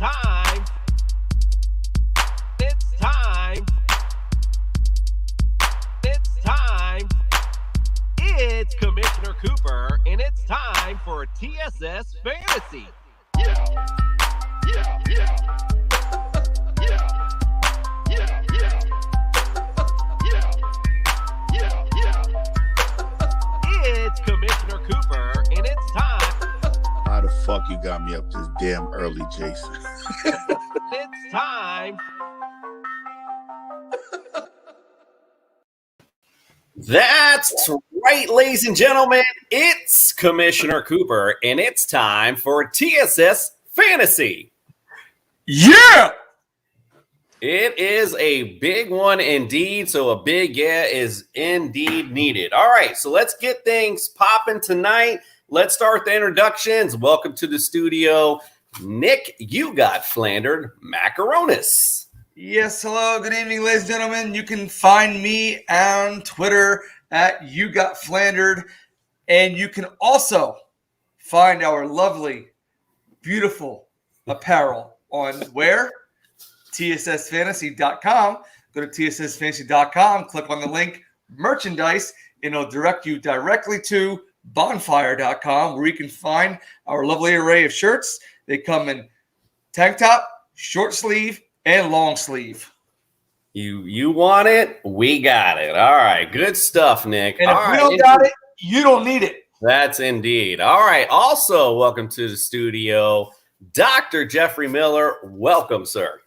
time. It's time. It's time. It's Commissioner Cooper, and it's time for TSS Fantasy. Yeah. Yeah. Yeah. It's Commissioner Cooper, and it's time. How the fuck you got me up this damn early, Jason? It's time. That's right, ladies and gentlemen. It's Commissioner Cooper, and it's time for TSS Fantasy. Yeah! It is a big one indeed, so a big yeah is indeed needed. All right, so let's get things popping tonight. Let's start the introductions. Welcome to the studio, Nick. You got Flandered Macaronis. Yes, hello, good evening, ladies and gentlemen. You can find me on Twitter at YouGotFlandered, and you can also find our lovely, beautiful apparel on where? TSSFantasy.com. Go to TSSFantasy.com, click on the link merchandise, and it'll direct you directly to bonfire.com, where you can find our lovely array of shirts. They come in tank top, short sleeve, and long sleeve. You want it? We got it. All right, good stuff, Nick. And All if we right, don't got it, you don't need it. That's indeed. All right, also welcome to the studio, Dr. Jeffrey Miller. Welcome, sir.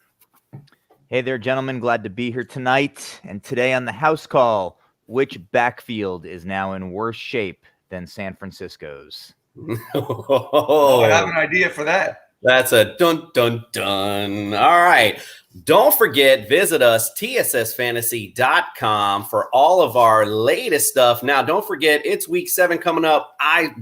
Hey there, gentlemen. Glad to be here tonight. And today on the house call, which backfield is now in worse shape than San Francisco's? Oh, I have an idea for that. That's a dun, dun, dun. All right. Don't forget, visit us, tssfantasy.com, for all of our latest stuff. Now, don't forget, it's week 7 coming up. I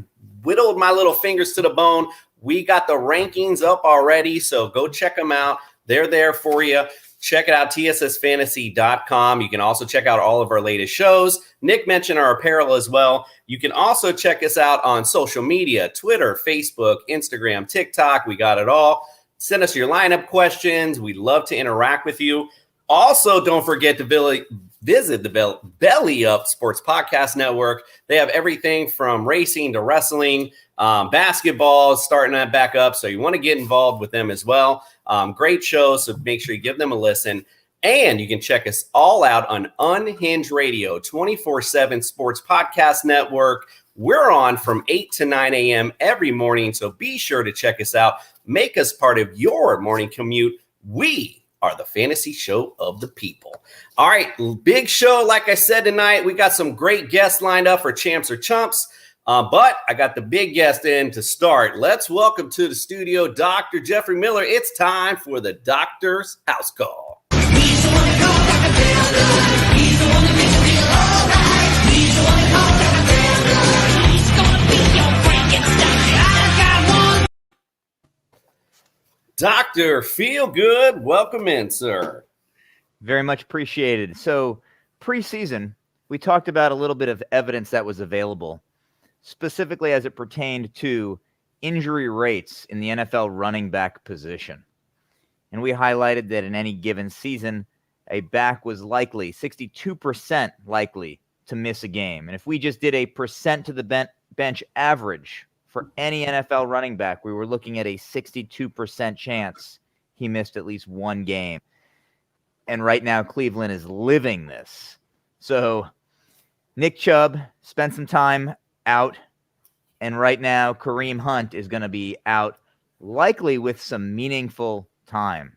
whittled my little fingers to the bone. We got the rankings up already, so go check them out. They're there for you. Check it out, tssfantasy.com. You can also check out all of our latest shows. Nick mentioned our apparel as well. You can also check us out on social media, Twitter, Facebook, Instagram, TikTok. We got it all. Send us your lineup questions. We'd love to interact with you. Also, don't forget to visit the Belly Up Sports Podcast Network. They have everything from racing to wrestling, basketball, starting that back up. So you want to get involved with them as well. Great shows, so make sure you give them a listen. And you can check us all out on Unhinged Radio, 24/7 Sports Podcast Network. We're on from 8 to 9 a.m. every morning, so be sure to check us out. Make us part of your morning commute. We are the fantasy show of the people. All right, big show. Like I said tonight, we got some great guests lined up for Champs or Chumps. But I got the big guest in to start. Let's welcome to the studio, Dr. Jeffrey Miller. It's time for the doctor's house call. He's the one to call Dr. Miller. He's the one that makes you feel all right. He's the one to call Dr. Miller. He's gonna be your Frankenstein. I got one. Dr. Feel Good, welcome in, sir. Very much appreciated. So, preseason, we talked about a little bit of evidence that was available, specifically as it pertained to injury rates in the NFL running back position. And we highlighted that in any given season, a back was likely, 62% likely, to miss a game. And if we just did a percent to the bench average for any NFL running back, we were looking at a 62% chance he missed at least one game. And right now, Cleveland is living this. So Nick Chubb spent some time out, and right now Kareem Hunt is going to be out, likely with some meaningful time.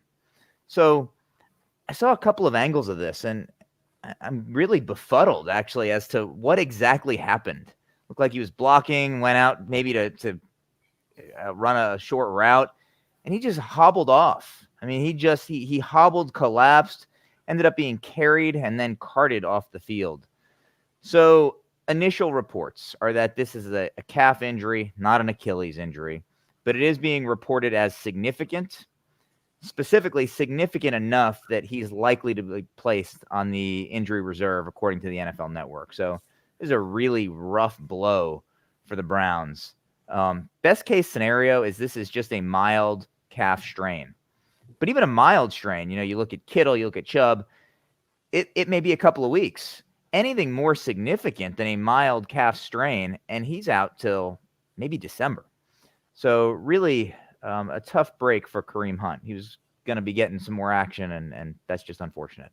So I saw a couple of angles of this, and I'm really befuddled, actually, as to what exactly happened. Looked like he was blocking, went out maybe to run a short route, and he just hobbled off. I mean, he hobbled, collapsed, ended up being carried, and then carted off the field. So initial reports are that this is a calf injury, not an Achilles injury, but it is being reported as significant, specifically significant enough that he's likely to be placed on the injury reserve, according to the NFL Network. So this is a really rough blow for the Browns. Best case scenario is this is just a mild calf strain. But even a mild strain, you look at Kittle, you look at Chubb, it may be a couple of weeks. Anything more significant than a mild calf strain, and he's out till maybe December. So really a tough break for Kareem Hunt. He was going to be getting some more action, and that's just unfortunate.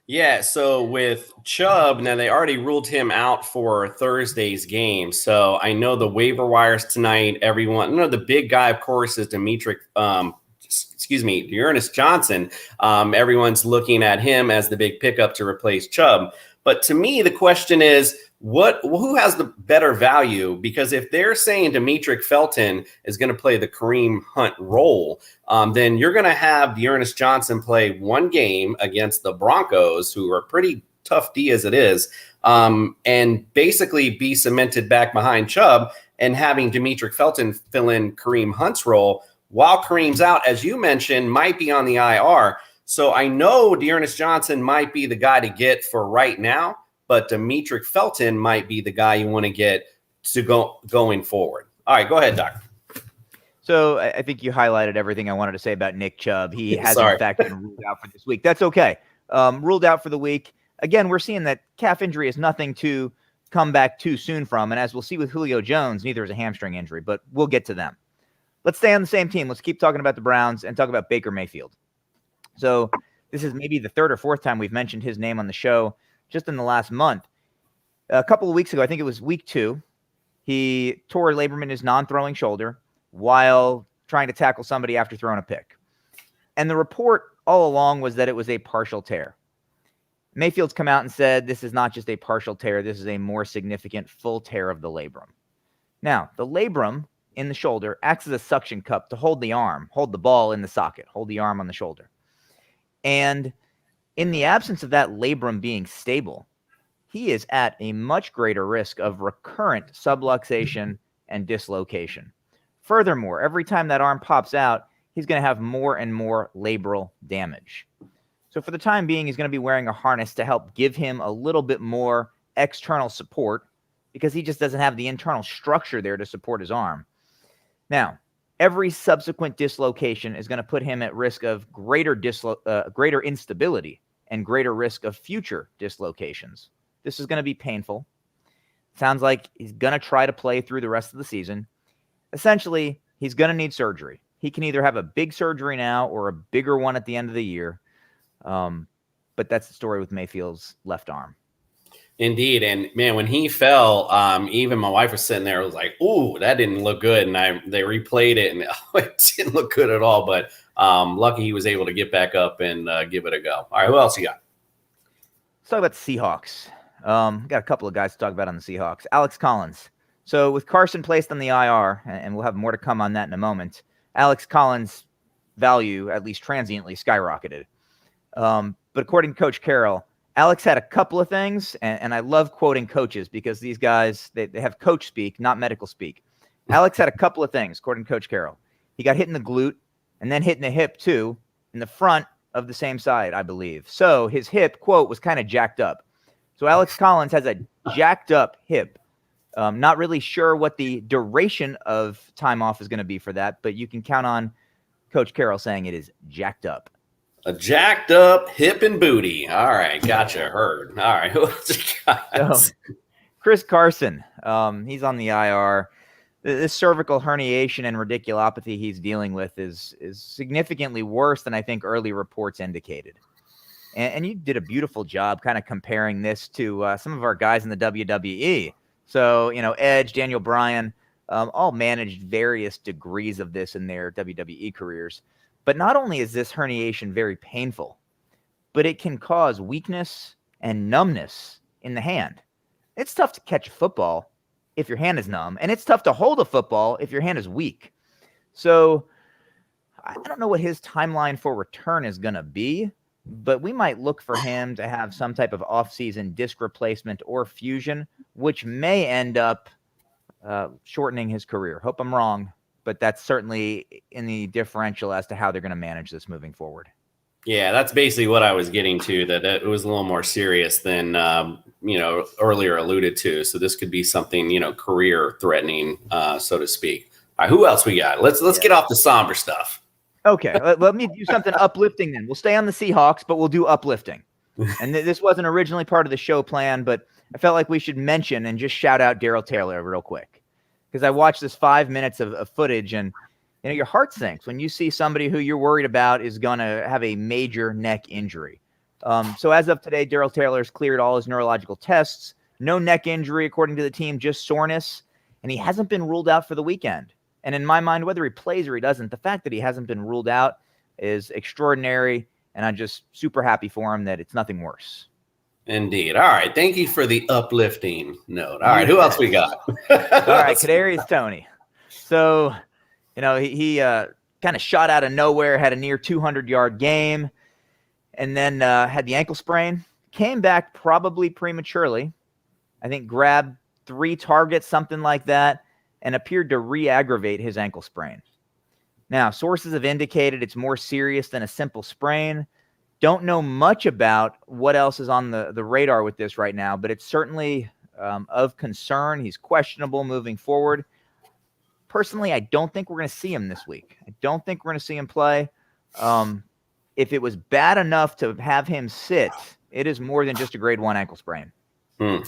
Yeah, so with Chubb, now they already ruled him out for Thursday's game. So I know the waiver wires tonight, everyone, the big guy, of course, is Dearness Johnson. Everyone's looking at him as the big pickup to replace Chubb. But to me, the question is, who has the better value? Because if they're saying Demetric Felton is going to play the Kareem Hunt role, then you're going to have Dearness Johnson play one game against the Broncos, who are pretty tough D as it is, and basically be cemented back behind Chubb, and having Demetric Felton fill in Kareem Hunt's role while Kareem's out, as you mentioned, might be on the IR. So I know Dearness Johnson might be the guy to get for right now, but Demetric Felton might be the guy you want to get to going forward. All right, go ahead, Doc. So I think you highlighted everything I wanted to say about Nick Chubb. He has, Sorry. in fact, been ruled out for this week. That's okay. Ruled out for the week. Again, we're seeing that calf injury is nothing to come back too soon from. And as we'll see with Julio Jones, neither is a hamstring injury, but we'll get to them. Let's stay on the same team. Let's keep talking about the Browns and talk about Baker Mayfield. So this is maybe the third or fourth time we've mentioned his name on the show just in the last month. A couple of weeks ago, I think it was week 2, he tore a labrum in his non-throwing shoulder while trying to tackle somebody after throwing a pick. And the report all along was that it was a partial tear. Mayfield's come out and said this is not just a partial tear, this is a more significant full tear of the labrum. Now, the labrum in the shoulder acts as a suction cup to hold the arm, hold the ball in the socket, hold the arm on the shoulder. And in the absence of that labrum being stable, he is at a much greater risk of recurrent subluxation and dislocation. Furthermore, every time that arm pops out, he's going to have more and more labral damage. So for the time being, he's going to be wearing a harness to help give him a little bit more external support because he just doesn't have the internal structure there to support his arm. Now, every subsequent dislocation is going to put him at risk of greater instability and greater risk of future dislocations. This is going to be painful. Sounds like he's going to try to play through the rest of the season. Essentially, he's going to need surgery. He can either have a big surgery now or a bigger one at the end of the year. But that's the story with Mayfield's left arm. Indeed. And man, when he fell, even my wife was sitting there, was like, ooh, that didn't look good. And they replayed it and it didn't look good at all. But lucky he was able to get back up and give it a go. All right, who else you got? Let's talk about the Seahawks. Got a couple of guys to talk about on the Seahawks. Alex Collins. So with Carson placed on the IR, and we'll have more to come on that in a moment, Alex Collins' value, at least transiently, skyrocketed. But according to Coach Carroll, Alex had a couple of things, and I love quoting coaches because these guys, they have coach speak, not medical speak. Alex had a couple of things, according to Coach Carroll. He got hit in the glute and then hit in the hip, too, in the front of the same side, I believe. So his hip, quote, was kind of jacked up. So Alex Collins has a jacked up hip. Not really sure what the duration of time off is going to be for that, but you can count on Coach Carroll saying it is jacked up. A jacked up hip and booty. All right, gotcha. Heard. All right, who else you got? So, Chris Carson, he's on the IR. This cervical herniation and radiculopathy he's dealing with is significantly worse than I think early reports indicated. And you did a beautiful job kind of comparing this to some of our guys in the WWE. So, Edge, Daniel Bryan, all managed various degrees of this in their WWE careers. But not only is this herniation very painful, but it can cause weakness and numbness in the hand. It's tough to catch a football if your hand is numb, and it's tough to hold a football if your hand is weak. So I don't know what his timeline for return is going to be, but we might look for him to have some type of off-season disc replacement or fusion, which may end up shortening his career. Hope I'm wrong, but that's certainly in the differential as to how they're going to manage this moving forward. Yeah, that's basically what I was getting to, that it was a little more serious than, earlier alluded to. So this could be something, career threatening, so to speak. All right, who else we got? Let's get off the somber stuff. Okay, let me do something uplifting then. We'll stay on the Seahawks, but we'll do uplifting. And this wasn't originally part of the show plan, but I felt like we should mention and just shout out Darrell Taylor real quick. Because I watched this 5 minutes of footage, and your heart sinks when you see somebody who you're worried about is going to have a major neck injury. So as of today, Darrell Taylor's cleared all his neurological tests. No neck injury, according to the team, just soreness. And he hasn't been ruled out for the weekend. And in my mind, whether he plays or he doesn't, the fact that he hasn't been ruled out is extraordinary. And I'm just super happy for him that it's nothing worse. Indeed. All right. Thank you for the uplifting note. All right. Who else we got? All right. Kadarius Toney. So, he kind of shot out of nowhere, had a near 200-yard game, and then had the ankle sprain. Came back probably prematurely. I think grabbed 3 targets, something like that, and appeared to re-aggravate his ankle sprain. Now, sources have indicated it's more serious than a simple sprain. Don't know much about what else is on the radar with this right now, but it's certainly of concern. He's questionable moving forward. Personally, I don't think we're going to see him this week. I don't think we're going to see him play. If it was bad enough to have him sit, it is more than just a grade 1 ankle sprain. All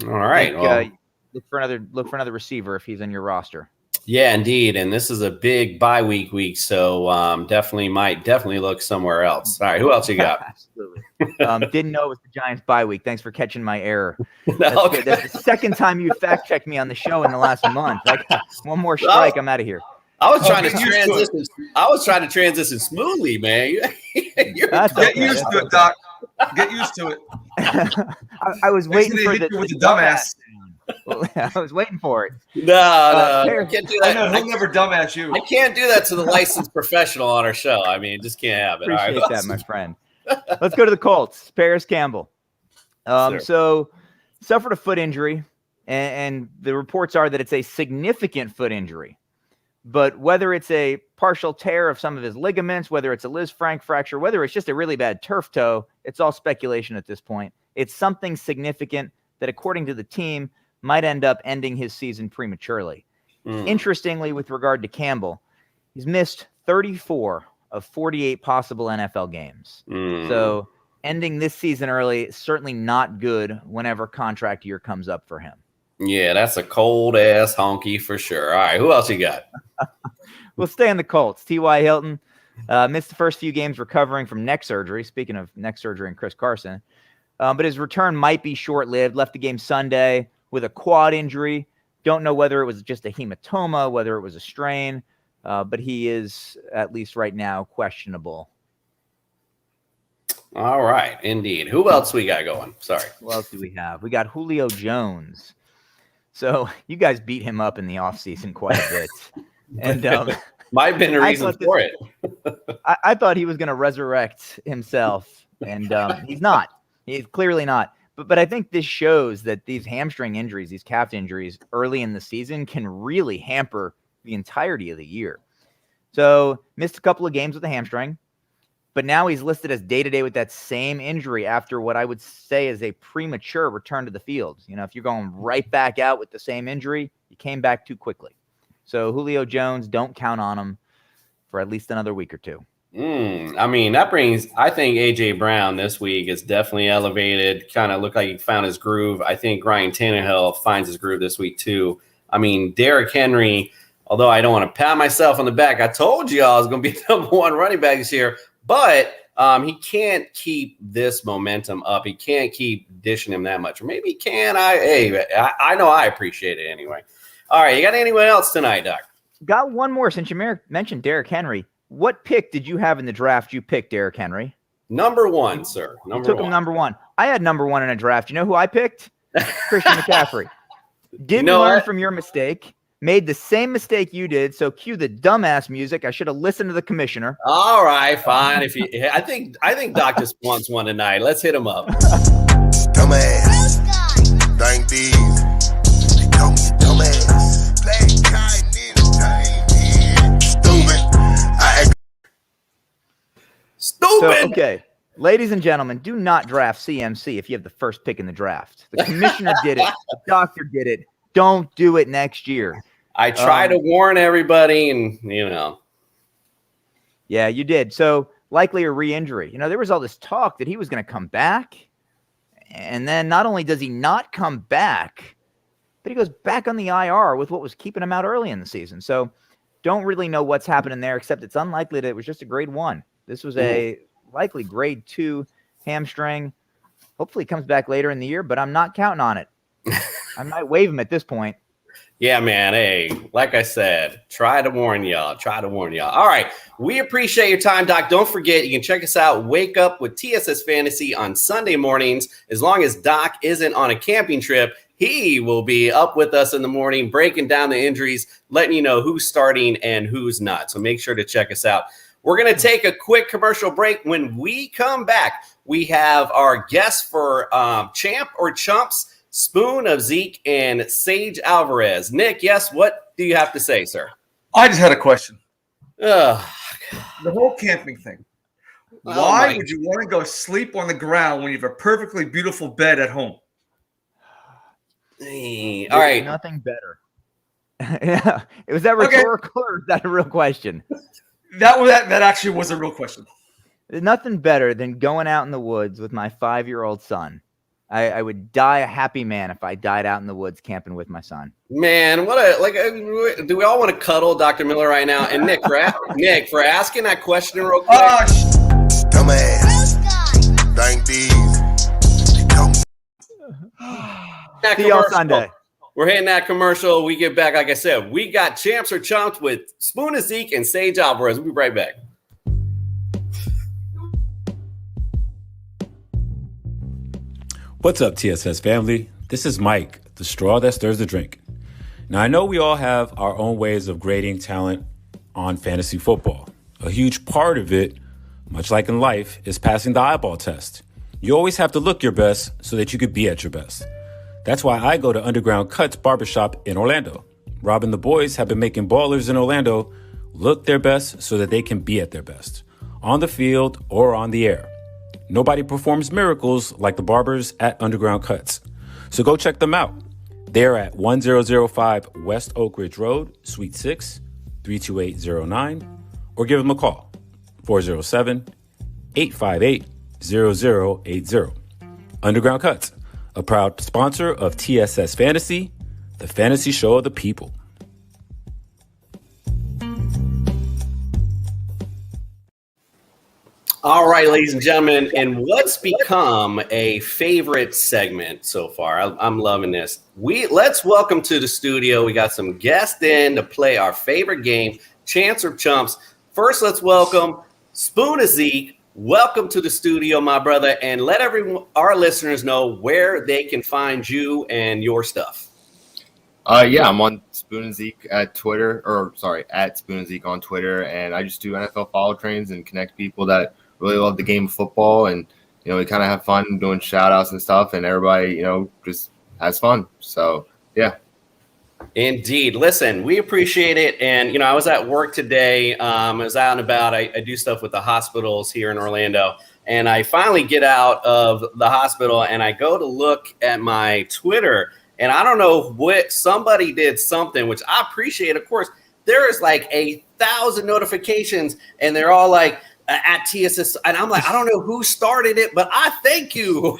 right. Look for another receiver if he's in your roster. Yeah, indeed. And this is a big bye week, so definitely look somewhere else. All right, who else you got? Absolutely. Didn't know it was the Giants bye week. Thanks for catching my error. Okay. That's the second time you fact checked me on the show in the last month. One more strike, I'm out of here. I was trying to transition. I was trying to transition smoothly, man. Get used to it, Doc. Get used to it. I was waiting for the dumbass. I was waiting for it. No, I can't do that. I know, he'll never dumbass you. I can't do that to the licensed professional on our show. I mean, just can't have it. Appreciate that, my friend. Let's go to the Colts. Paris Campbell. So suffered a foot injury, and the reports are that it's a significant foot injury. But whether it's a partial tear of some of his ligaments, whether it's a Liz Frank fracture, whether it's just a really bad turf toe, it's all speculation at this point. It's something significant that, according to the team, might end up ending his season prematurely. Interestingly, with regard to Campbell, he's missed 34 of 48 possible NFL games. So ending this season early is certainly not good whenever contract year comes up for him. Yeah, that's a cold-ass honky for sure. All right, who else you got? We'll stay on the Colts. T.Y. Hilton missed the first few games recovering from neck surgery. Speaking of neck surgery and Chris Carson. But his return might be short-lived. Left the game Sunday with a quad injury. Don't know whether it was just a hematoma, whether it was a strain, but he is, at least right now, questionable. All right, indeed. Who else we got going? Sorry. Who else do we have? We got Julio Jones. So you guys beat him up in the offseason quite a bit. And might have been a reason for it. I thought he was going to resurrect himself, and he's not. He's clearly not. But I think this shows that these hamstring injuries, these calf injuries early in the season can really hamper the entirety of the year. So missed a couple of games with a hamstring, but now he's listed as day-to-day with that same injury after what I would say is a premature return to the field. If you're going right back out with the same injury, you came back too quickly. So Julio Jones, don't count on him for at least another week or two. I mean, I think A.J. Brown this week is definitely elevated, kind of looked like he found his groove. I think Ryan Tannehill finds his groove this week too. I mean, Derrick Henry, although I don't want to pat myself on the back, I told you I was going to be the number 1 running back this year, but he can't keep this momentum up. He can't keep dishing him that much. Or maybe he can. I know I appreciate it anyway. All right, you got anyone else tonight, Doc? Got one more since you mentioned Derrick Henry. What pick did you have in the draft you picked, Derrick Henry? Number 1, sir. You took him number 1. I had number 1 in a draft. You know who I picked? Christian McCaffrey. Didn't learn from your mistake. Made the same mistake you did. So cue the dumbass music. I should have listened to the commissioner. All right, fine. I think Doc just wants one tonight. Let's hit him up. Dumbass. Thank these. They call me dumbass. Black cotton entertainment. Stupid. So, okay. Ladies and gentlemen, do not draft CMC if you have the first pick in the draft. The commissioner did it. The doctor did it. Don't do it next year. I try to warn everybody, and Yeah, you did. So likely a re-injury. There was all this talk that he was going to come back. And then not only does he not come back, but he goes back on the IR with what was keeping him out early in the season. So don't really know what's happening there, except it's unlikely that it was just a grade 1. This was a likely grade 2 hamstring. Hopefully he comes back later in the year, but I'm not counting on it. I might waive him at this point. Yeah, man. Hey, like I said, try to warn y'all. All right. We appreciate your time, Doc. Don't forget, you can check us out. Wake Up with TSS Fantasy on Sunday mornings. As long as Doc isn't on a camping trip, he will be up with us in the morning, breaking down the injuries, letting you know who's starting and who's not. So make sure to check us out. We're going to take a quick commercial break. When we come back, we have our guests for Champ or Chumps, Spoon of Zeke, and Sage Alvarez. Nick, yes, what do you have to say, sir? I just had a question. Ugh. The whole camping thing. Why would you want to go sleep on the ground when you have a perfectly beautiful bed at home? Hey, all right. Nothing better. Yeah. Was that rhetorical or is that a real question? That actually was a real question. There's nothing better than going out in the woods with my 5-year-old son. I would die a happy man if I died out in the woods camping with my son. Man, do we all want to cuddle Dr. Miller right now? And Nick, for asking that question real quick. Dumbass. Thank these. See y'all Sunday. We're hitting that commercial. We get back. Like I said, we got Champs or Chumps with Spoon of Zeke and Sage Alvarez. We'll be right back. What's up, TSS family? This is Mike, the straw that stirs the drink. Now, I know we all have our own ways of grading talent on fantasy football. A huge part of it, much like in life, is passing the eyeball test. You always have to look your best so that you could be at your best. That's why I go to Underground Cuts Barbershop in Orlando. Rob and the boys have been making ballers in Orlando look their best so that they can be at their best, on the field or on the air. Nobody performs miracles like the barbers at Underground Cuts. So go check them out. They're at 1005 West Oak Ridge Road, Suite 6, 32809, or give them a call, 407-858-0080. Underground Cuts, a proud sponsor of TSS Fantasy, the fantasy show of the people. All right, ladies and gentlemen, and what's become a favorite segment so far? I'm loving this. Let's welcome to the studio. We got some guests in to play our favorite game, Chance or Chumps. First, let's welcome Spoon of Zeke. Welcome to the studio, my brother, and let our listeners know where they can find you and your stuff. Yeah, I'm on Spoon and Zeke at Twitter, at Spoon and Zeke on Twitter, and I just do NFL follow trains and connect people that really love the game of football, and we kind of have fun doing shout outs and stuff, and everybody just has fun. So yeah. Indeed. Listen, we appreciate it. And I was at work today. I was out and about. I do stuff with the hospitals here in Orlando, and I finally get out of the hospital and I go to look at my Twitter, and I don't know what, somebody did something, which I appreciate. Of course, there is like 1,000 notifications, and they're all like, at TSS, and I'm like, I don't know who started it, but I thank you.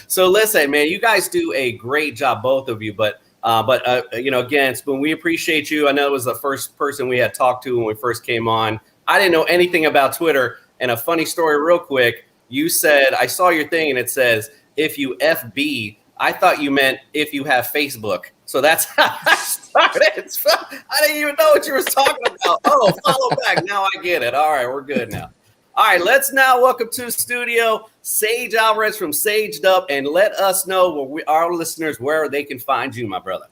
So listen, man, you guys do a great job, both of you. But again, Spoon, we appreciate you. I know it was the first person we had talked to when we first came on. I didn't know anything about Twitter. And a funny story, real quick, you said, I saw your thing, and it says, if you FB, I thought you meant if you have Facebook. So that's how I started. I didn't even know what you were talking about. Oh, follow back. Now I get it. All right, we're good now. All right, let's now welcome to the studio Sage Alvarez from Saged Up, and let us know our listeners where they can find you, my brother.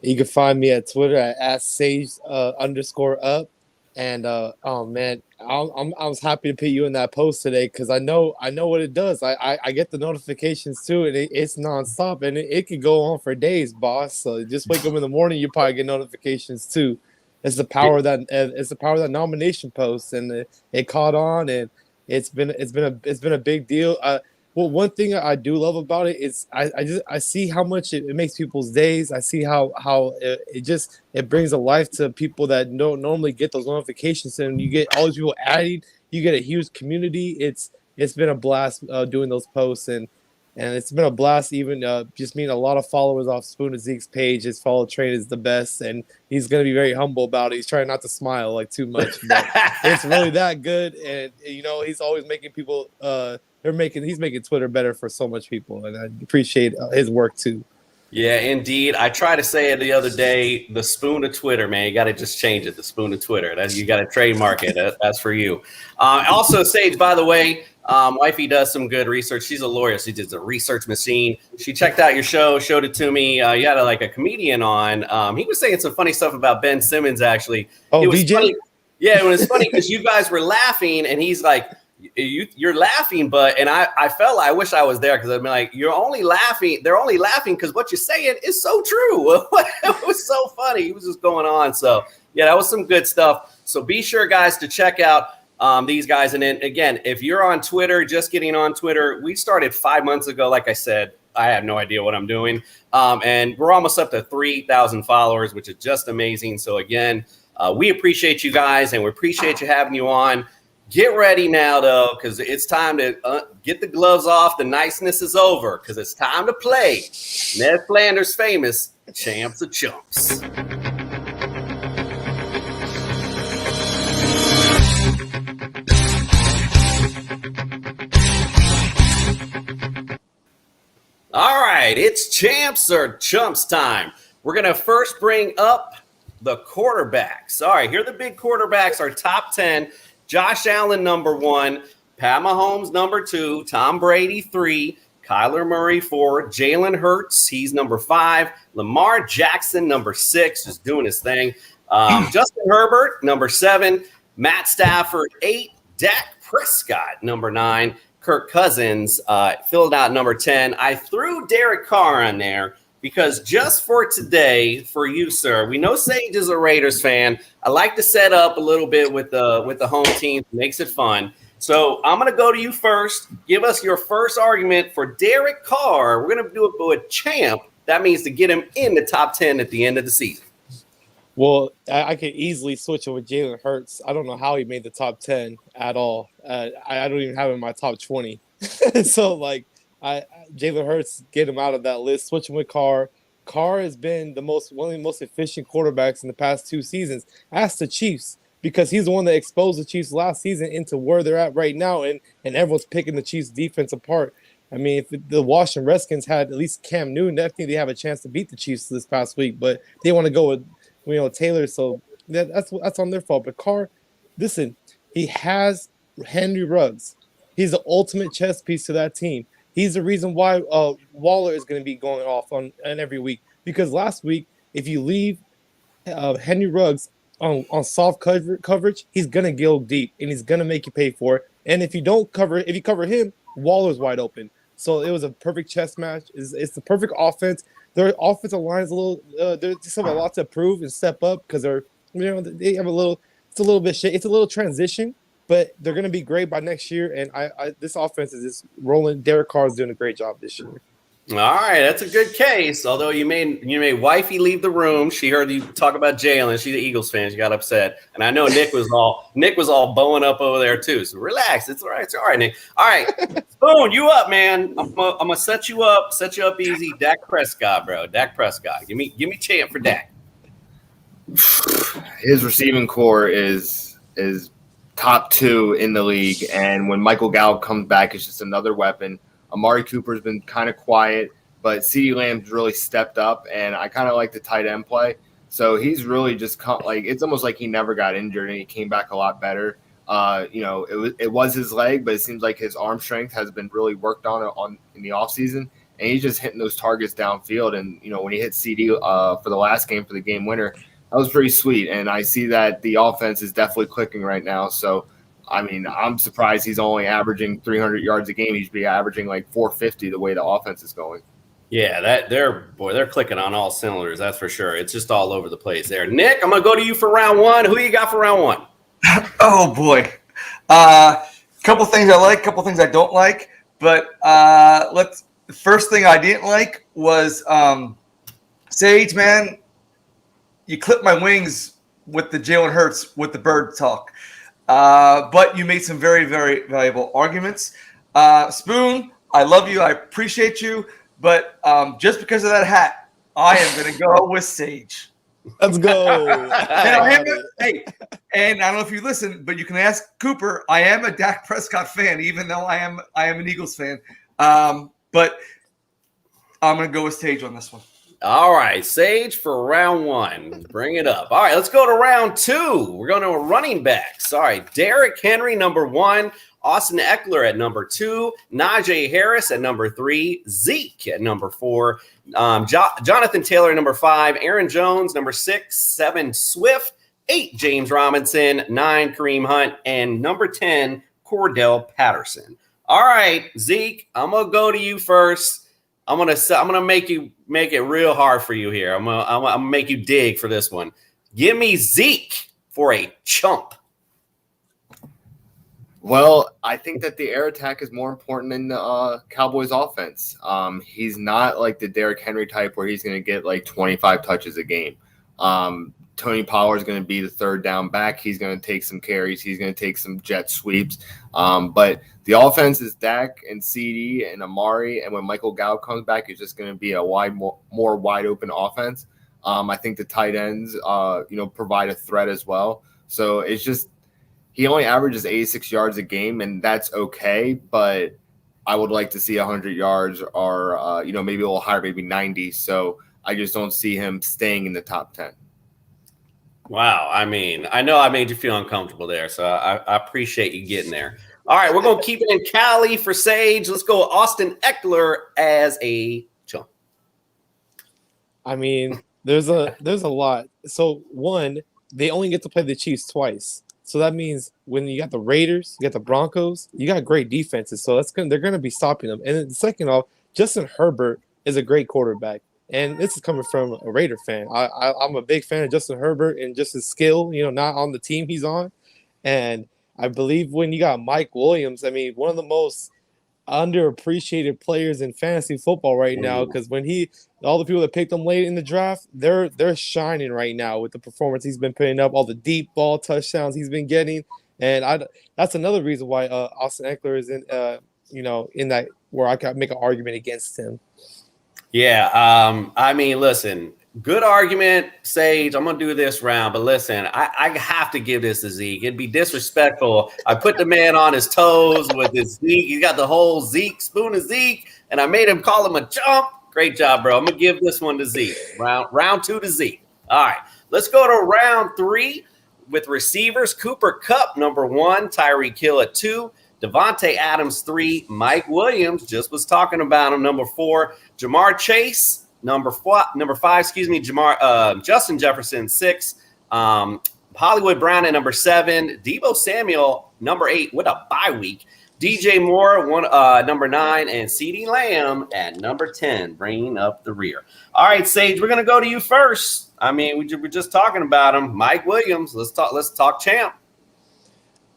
You can find me at Twitter at @Sage_up. And oh man, I was happy to put you in that post today because I know what it does. I get the notifications too, and it's nonstop, and it could go on for days, boss. So just wake up in the morning, you probably get notifications too. It's the power of that nomination post, and it caught on, and it's been a big deal. Well, one thing I do love about it is I see how much it makes people's days. I see how it brings a life to people that don't normally get those notifications, and you get all these people adding. You get a huge community. It's been a blast doing those posts, and it's been a blast even just meeting a lot of followers off Spoon and Zeke's page. His follow train is the best, and he's gonna be very humble about it. He's trying not to smile like too much, but it's really that good, and he's always making people he's making Twitter better for so much people, and I appreciate his work too. Yeah, indeed. I tried to say it the other day, the Spoon of Twitter, man. You got to just change it, the Spoon of Twitter. You got to trademark it. That's for you. Also, Sage, by the way, wifey does some good research. She's a lawyer. She does a research machine. She checked out your show, showed it to me. You had a comedian on. He was saying some funny stuff about Ben Simmons, actually. Oh, it was VJ? funny. Yeah, it was funny because you guys were laughing, and he's like, you're laughing, and I wish I was there because I'd be like, they're only laughing because what you're saying is so true. It was so funny. He was just going on. So yeah, that was some good stuff. So be sure, guys, to check out these guys. And then again, if you're on Twitter, just getting on Twitter, we started 5 months ago. Like I said, I have no idea what I'm doing. And we're almost up to 3,000 followers, which is just amazing. So again, we appreciate you guys, and we appreciate you having you on. Get ready now, though, because it's time to get the gloves off. The niceness is over because it's time to play Ned Flanders' famous Champs of Chumps. All right, it's Champs or Chumps time. We're going to first bring up the quarterbacks. All right, here are the big quarterbacks, our top 10. Josh Allen, number 1. Pat Mahomes, number 2. Tom Brady, 3. Kyler Murray, 4. Jalen Hurts, he's number 5. Lamar Jackson, number 6, just doing his thing. Justin Herbert, number 7. Matt Stafford, 8. Dak Prescott, number 9. Kirk Cousins filled out number 10. I threw Derek Carr on there because just for today, for you, sir, we know Sage is a Raiders fan. I like to set up a little bit with the home team. Makes it fun. So I'm going to go to you first. Give us your first argument for Derek Carr. We're going to do it with champ. That means to get him in the top 10 at the end of the season. Well, I could easily switch it with Jalen Hurts. I don't know how he made the top 10 at all. I don't even have him in my top 20. So, Jalen Hurts, get him out of that list. Switch him with Carr. Carr has been one of the most efficient quarterbacks in the past 2 seasons. Ask the Chiefs, because he's the one that exposed the Chiefs last season into where they're at right now, and everyone's picking the Chiefs' defense apart. I mean, if the Washington Redskins had at least Cam Newton, I think they have a chance to beat the Chiefs this past week, but they want to go with Taylor, so that's on their fault. But Carr, listen, he has Henry Ruggs. He's the ultimate chess piece to that team. He's the reason why Waller is going to be going off on every week, because last week, if you leave Henry Ruggs on soft coverage, he's going to go deep and he's going to make you pay for it. And if you cover him, Waller's wide open. So it was a perfect chess match. It's the perfect offense. Their offensive line is a little. They just have a lot to prove and step up because they have a little. It's a little bit shit. It's a little transition, but they're going to be great by next year. And this offense is just rolling. Derek Carr is doing a great job this year. All right, that's a good case. Although you made wifey leave the room. She heard you talk about Jalen. She's an Eagles fan. She got upset, and I know Nick was all bowing up over there too. So relax. It's all right. It's all right, Nick. All right, Spoon, you up, man? I'm gonna set you up easy. Dak Prescott, bro. Dak Prescott. Give me champ for Dak. His receiving core is top 2 in the league, and when Michael Gallup comes back, it's just another weapon. Amari Cooper's been kind of quiet, but CeeDee Lamb's really stepped up, and I kind of like the tight end play. So he's really just it's almost like he never got injured, and he came back a lot better. It was his leg, but it seems like his arm strength has been really worked on in the offseason, and he's just hitting those targets downfield. And when he hit CD for the last game for the game winner, that was pretty sweet. And I see that the offense is definitely clicking right now. So I mean, I'm surprised he's only averaging 300 yards a game. He should be averaging like 450 the way the offense is going. Yeah, they're clicking on all cylinders. That's for sure. It's just all over the place there. Nick, I'm gonna go to you for round 1. Who you got for round 1? Oh boy, couple things I like, couple things I don't like. But the first thing I didn't like was Sage, man, you clipped my wings with the Jalen Hurts with the bird talk. But you made some very, very valuable arguments. Spoon, I love you. I appreciate you. But just because of that hat, I am going to go with Sage. Let's go. Hey, and I don't know if you listen, but you can ask Cooper. I am a Dak Prescott fan, even though I am an Eagles fan. But I'm going to go with Sage on this one. All right, Sage for round one. Bring it up. All right, let's go to round two. We're going to running backs. All right, Derrick Henry, number 1. Austin Eckler at number 2. Najee Harris at number 3. Zeke at number 4. Jonathan Taylor, number 5. Aaron Jones, number 6. 7, Swift. 8, James Robinson. 9, Kareem Hunt. And number 10, Cordell Patterson. All right, Zeke, I'm going to go to you first. I'm gonna make it real hard for you here. I'm gonna make you dig for this one. Give me Zeke for a chump. Well, I think that the air attack is more important than the Cowboys offense. He's not like the Derrick Henry type where he's going to get like 25 touches a game. Tony Pollard is going to be the third down back. He's going to take some carries. He's going to take some jet sweeps. But the offense is Dak and CD and Amari. And when Michael Gallup comes back, it's just going to be a more wide open offense. I think the tight ends, provide a threat as well. So it's just he only averages 86 yards a game, and that's okay. But I would like to see 100 yards or, maybe a little higher, maybe 90. So I just don't see him staying in the top 10. Wow. I mean, I know I made you feel uncomfortable there, so I appreciate you getting there. All right, we're going to keep it in Cali for Sage. Let's go Austin Eckler as a chump. I mean, there's a lot. So one, they only get to play the Chiefs twice. So that means when you got the Raiders, you got the Broncos, you got great defenses. So they're going to be stopping them. And then second off, Justin Herbert is a great quarterback. And this is coming from a Raider fan. I'm a big fan of Justin Herbert and just his skill, not on the team he's on. And I believe when you got Mike Williams, I mean, one of the most underappreciated players in fantasy football right now, because when all the people that picked him late in the draft, they're shining right now with the performance he's been putting up, all the deep ball touchdowns he's been getting. And that's another reason why Austin Eckler is in that where I can make an argument against him. Yeah, I mean, listen, good argument, Sage. I'm going to do this round, but listen, I have to give this to Zeke. It'd be disrespectful. I put the man on his toes with his Zeke. He got the whole Zeke, spoon of Zeke, and I made him call him a chump. Great job, bro. I'm going to give this one to Zeke. Round 2 to Zeke. All right, let's go to round 3 with receivers. Cooper Kupp, number 1. Tyreek Hill at 2. Devontae Adams, 3. Mike Williams, just was talking about him, number 4. Jamar Chase, number 5. Justin Jefferson, 6. Hollywood Brown at number 7. Deebo Samuel, number 8, with a bye week. DJ Moore, number 9, and CeeDee Lamb at number 10, bringing up the rear. All right, Sage, we're gonna go to you first. I mean, we were just talking about him, Mike Williams. Let's talk champ.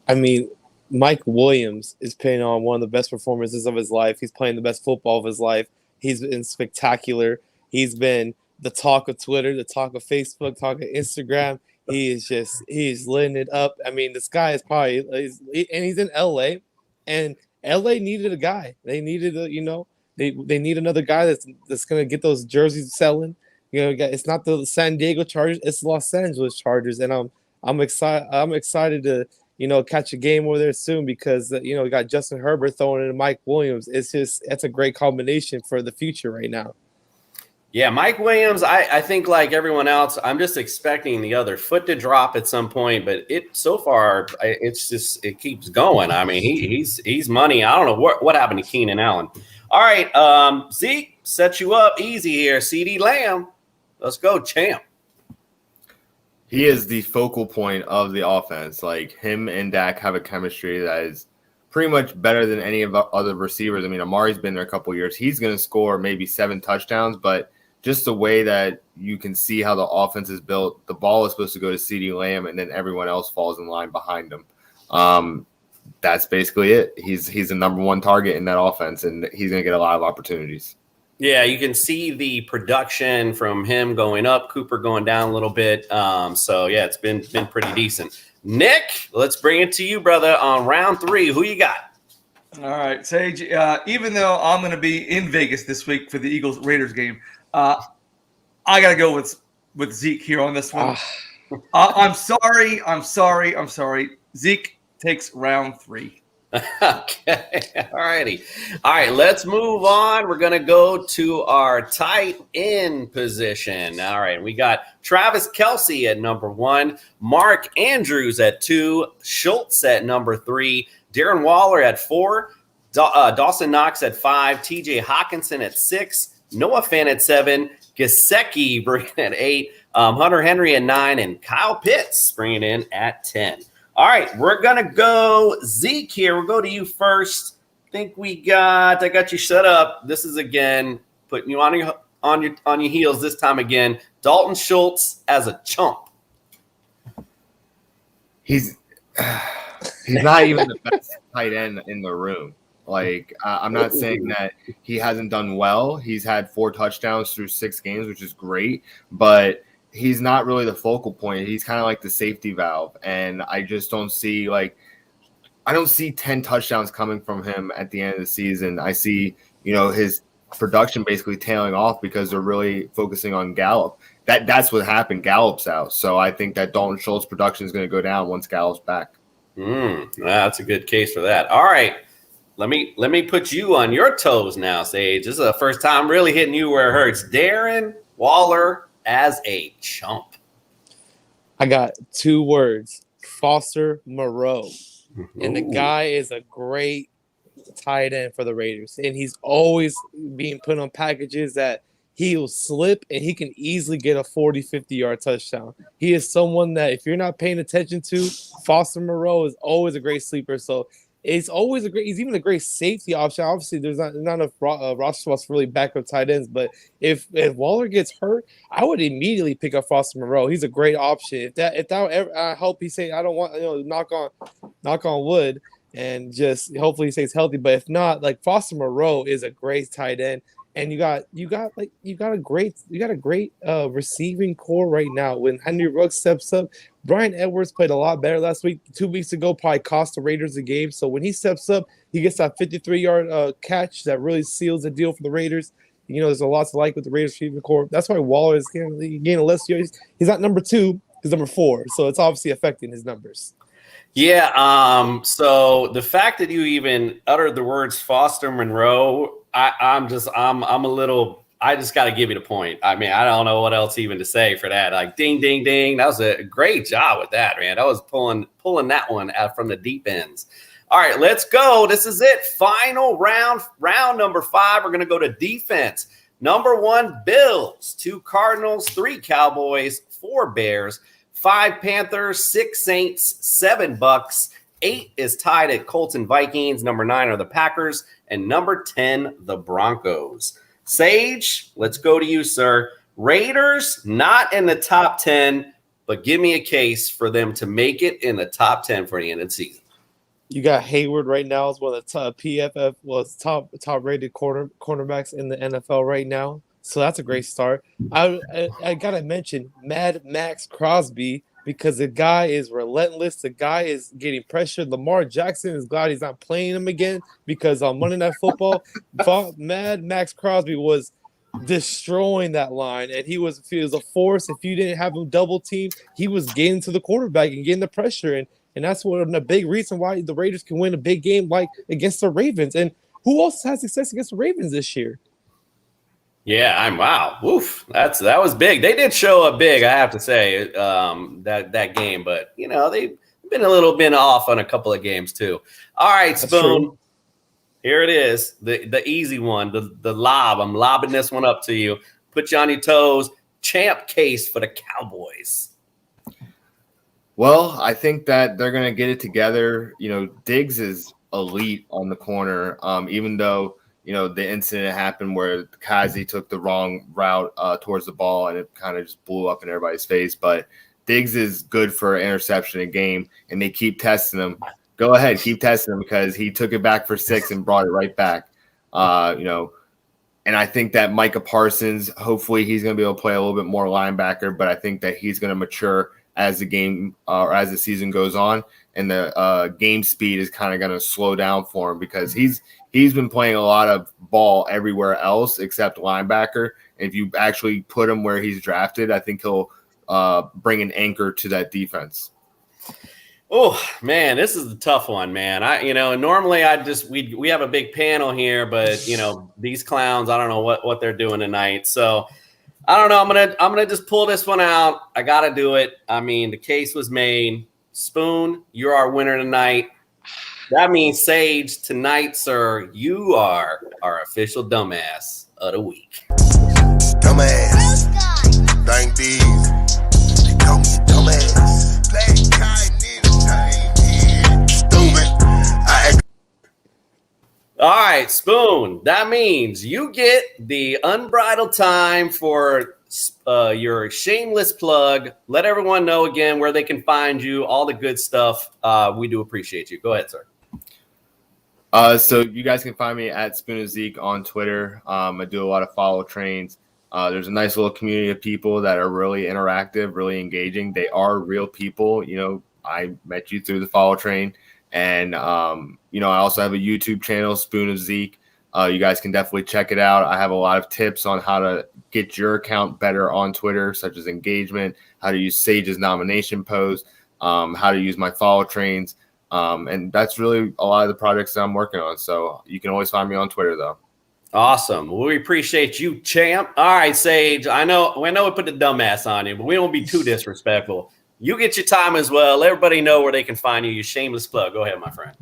I mean, Mike Williams is putting on one of the best performances of his life. He's playing the best football of his life. He's been spectacular. He's been the talk of Twitter, the talk of Facebook, talk of Instagram. He's letting it up. I mean, this guy is and he's in LA, and LA needed a guy. They needed they need another guy that's going to get those jerseys selling. It's not the San Diego Chargers, it's the Los Angeles Chargers, and I'm excited to catch a game over there soon because we got Justin Herbert throwing in Mike Williams. That's a great combination for the future right now. Yeah, Mike Williams, I think like everyone else, I'm just expecting the other foot to drop at some point, but so far it keeps going. I mean, he's money. I don't know what happened to Keenan Allen. All right, Zeke, set you up easy here. CeeDee Lamb, let's go, champ. He is the focal point of the offense. Like, him and Dak have a chemistry that is pretty much better than any of the other receivers. I mean, Amari's been there a couple of years. He's going to score maybe 7 touchdowns, but just the way that you can see how the offense is built, the ball is supposed to go to CeeDee Lamb, and then everyone else falls in line behind him. that's basically it. He's the number one target in that offense, and he's going to get a lot of opportunities. Yeah, you can see the production from him going up, Cooper going down a little bit. So yeah, it's been pretty decent. Nick, let's bring it to you, brother, on round 3. Who you got? All right, Sage. Even though I'm going to be in Vegas this week for the Eagles-Raiders game, I got to go with Zeke here on this one. I'm sorry. Zeke takes round 3. Okay. All righty. All right, let's move on. We're going to go to our tight end position. All right, we got Travis Kelce at number 1, Mark Andrews at 2, Schultz at number 3, Darren Waller at 4, Dawson Knox at 5, TJ Hawkinson at 6, Noah Fant at 7, Gesicki bringing at 8, Hunter Henry at 9, and Kyle Pitts bringing in at 10. All right, we're going to go Zeke here. We'll go to you first. I got you set up. This is, again, putting you on your heels this time again. Dalton Schultz as a chump. He's not even the best tight end in the room. Like, I'm not saying that he hasn't done well. He's had 4 touchdowns through 6 games, which is great, but he's not really the focal point. He's kind of like the safety valve, and I just don't see I don't see 10 touchdowns coming from him at the end of the season. I see, his production basically tailing off because they're really focusing on Gallup. That's what happened. Gallup's out, so I think that Dalton Schultz production is going to go down once Gallup's back. That's a good case for that. All right, let me put you on your toes now, Sage. This is the first time really hitting you where it hurts. Darren Waller as a chump. I got 2 words: Foster Moreau. And the guy is a great tight end for the Raiders. And he's always being put on packages that he'll slip and he can easily get a 40, 50-yard touchdown. He is someone that if you're not paying attention to, Foster Moreau is always a great sleeper. So he's even a great safety option. Obviously, there's not enough roster spots for really backup tight ends. But if Waller gets hurt, I would immediately pick up Foster Moreau. He's a great option. I hope he say I don't want knock on wood and just hopefully he stays healthy. But if not, like Foster Moreau is a great tight end. And you got a great receiving core right now. When Henry Ruggs steps up, Bryan Edwards played a lot better last week. 2 weeks ago, probably cost the Raiders a game. So when he steps up, he gets that 53-yard catch that really seals the deal for the Raiders. There's a lot to like with the Raiders receiving core. That's why Waller is getting a less yards. He's not number 2, he's number 4. So it's obviously affecting his numbers. Yeah. So the fact that you even uttered the words Foster Monroe, I just got to give you the point. I mean, I don't know what else even to say for that. Like, ding, ding, ding. That was a great job with that, man. That was pulling that one out from the deep ends. All right, let's go. This is it. Final round number 5. We're going to go to defense. Number 1, Bills. 2 Cardinals. 3 Cowboys. 4 Bears. 5 Panthers. 6 Saints. 7 Bucks. 8 is tied at Colts and Vikings. Number 9 are the Packers. And number 10, the Broncos. Sage, let's go to you, sir. Raiders, not in the top 10, but give me a case for them to make it in the top 10 for the end of the season. You got Hayward right now as one of the top PFF was top rated cornerbacks in the NFL right now. So that's a great start. I gotta mention Mad Max Crosby, because the guy is relentless. The guy is getting pressured. Lamar Jackson is glad he's not playing him again because on Monday Night Football, Mad Max Crosby was destroying that line, and he was a force. If you didn't have him double team, he was getting to the quarterback and getting the pressure, and that's a big reason why the Raiders can win a big game like against the Ravens. And who else has success against the Ravens this year? Yeah, wow. Oof. That was big. They did show up big, I have to say, that game, but they've been a little bit off on a couple of games too. All right, Spoon. Here it is. The easy one, the lob. I'm lobbing this one up to you. Put you on your toes. Champ case for the Cowboys. Well, I think that they're going to get it together. Diggs is elite on the corner, even though the incident happened where Kazi took the wrong route towards the ball and it kind of just blew up in everybody's face. But Diggs is good for interception a game, and they keep testing him. go ahead, keep testing him because he took it back for 6 and brought it right back. And I think that Micah Parsons, hopefully he's going to be able to play a little bit more linebacker, but I think that he's going to mature as the game or as the season goes on, and the game speed is kind of going to slow down for him because he's been playing a lot of ball everywhere else except linebacker. And if you actually put him where he's drafted, I think he'll bring an anchor to that defense. Oh man, this is a tough one, man. Normally we have a big panel here, but these clowns, I don't know what they're doing tonight. So I don't know. I'm gonna just pull this one out. I gotta do it. I mean, the case was made. Spoon, you're our winner tonight. That means Sage, tonight, sir, you are our official dumbass of the week. Dumbass. Thank these. They call me dumbass. Black guy, stupid. All right, Spoon. That means you get the unbridled time for your shameless plug. Let everyone know again where they can find you, all the good stuff. We do appreciate you. Go ahead, sir. So you guys can find me at Spoon and Zeke on Twitter. I do a lot of follow trains. There's a nice little community of people that are really interactive, really engaging. They are real people. I met you through the follow train. And, I also have a YouTube channel, Spoon of Zeke. You guys can definitely check it out. I have a lot of tips on how to get your account better on Twitter, such as engagement, how to use Sage's nomination post, how to use my follow trains. And that's really a lot of the projects that I'm working on. So you can always find me on Twitter, though. Awesome. Well, we appreciate you, champ. All right, Sage. I know we put the dumbass on you, but we don't be too disrespectful. You get your time as well. Let everybody know where they can find you. Your shameless plug. Go ahead, my friend.